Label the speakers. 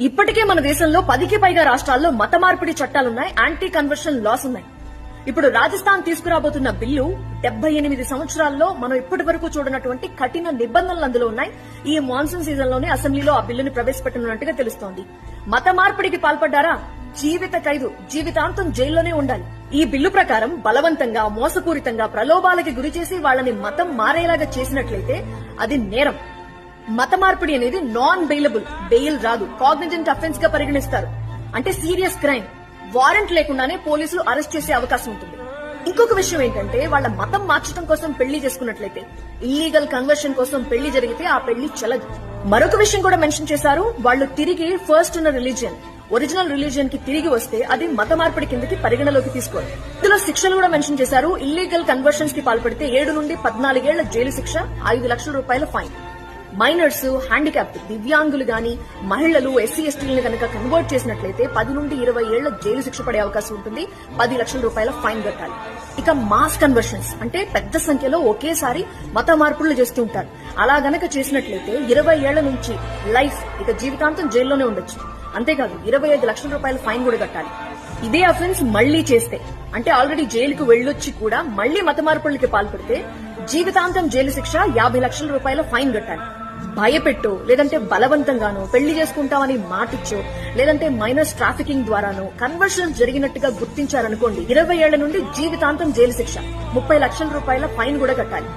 Speaker 1: ఇప్పటికే మన దేశంలో 10కి పైగా రాష్ట్రాల్లో మత మార్పిడి చట్టాలున్నాయి, యాంటీ కన్వర్షన్ లాస్ ఉన్నాయి. ఇప్పుడు రాజస్థాన్ తీసుకురాబోతున్న బిల్లు 78 సంవత్సరాల్లో మనం ఇప్పటి వరకు చూడనటువంటి కఠిన నిబంధనలు అందులో ఉన్నాయి. ఈ మాన్సూన్ సీజన్ లోనే అసెంబ్లీలో ఆ బిల్లుని ప్రవేశపెట్టనున్నట్టుగా తెలుస్తోంది. మత మార్పిడికి పాల్పడ్డారా జీవిత ఖైదు, జీవితాంతం జైల్లోనే ఉండాలి. ఈ బిల్లు ప్రకారం బలవంతంగా, మోసపూరితంగా, ప్రలోభాలకి గురిచేసి వాళ్లని మతం మారేలాగా చేసినట్లయితే అది నేరం. మత మార్పిడి అనేది నాన్ బెయిలబుల్, బెయిల్ రాదు, కాగ్నిజెంట్ అఫెన్స్ గా పరిగణిస్తారు. అంటే సీరియస్ క్రైమ్. వారెంట్ లేకుండానే పోలీసులు అరెస్ట్ చేసే అవకాశం ఉంటుంది. ఇంకొక విషయం ఏంటంటే, వాళ్ళ మతం మార్చడం కోసం పెళ్లి చేసుకున్నట్లయితే, ఇల్లీగల్ కన్వర్షన్ కోసం పెళ్లి జరిగితే ఆ పెళ్లి చెల్లదు. మరొక విషయం కూడా మెన్షన్ చేశారు, వాళ్ళు తిరిగి ఫస్ట్ ఉన్న రిలీజియన్, ఒరిజినల్ రిలీజియన్ కి తిరిగి వస్తే అది మత మార్పిడి కిందకి పరిగణలోకి తీసుకోవాలి. ఇందులో శిక్షలు కూడా మెన్షన్ చేశారు. ఇల్లీగల్ కన్వర్షన్స్ కి పాల్పడితే 7 నుండి 14 ఏళ్ల జైలు శిక్ష, 5 లక్షల రూపాయల ఫైన్. మైనర్స్, హ్యాండిక్యాప్డ్, దివ్యాంగులు గాని, మహిళలు, ఎస్సీ ఎస్టీలను కనుక కన్వర్ట్ చేసినట్లయితే 10 నుండి 20 ఏళ్ల జైలు శిక్ష పడే అవకాశం ఉంటుంది, 10 లక్షల రూపాయల ఫైన్ కట్టాలి. ఇక మాస్ కన్వర్షన్స్ అంటే పెద్ద సంఖ్యలో ఒకేసారి మత మార్పులు చేస్తూ ఉంటారు. అలా గనక చేసినట్లయితే 20 ఏళ్ల నుంచి లైఫ్, ఇక జీవితాంతం జైల్లోనే ఉండొచ్చు. అంతేకాదు 25 లక్షల రూపాయల ఫైన్ కూడా కట్టాలి. ఇదే అఫెన్స్ మళ్లీ చేస్తే, అంటే ఆల్రెడీ జైలుకు వెళ్లొచ్చి కూడా మళ్లీ మత మార్పులకి పాల్పడితే జీవితాంతం జైలు శిక్ష, 50 లక్షల రూపాయల ఫైన్ కట్టాలి. భయపెట్టో, లేదంటే బలవంతంగానో, పెళ్లి చేసుకుంటామని మాటిచ్చో, లేదంటే మైనర్స్ ట్రాఫికింగ్ ద్వారానో కన్వర్షన్ జరిగినట్టుగా గుర్తించారనుకోండి, 20 ఏళ్ల నుండి జీవితాంతం జైలు శిక్ష, 30 లక్షల రూపాయల ఫైన్ కూడా కట్టాలి.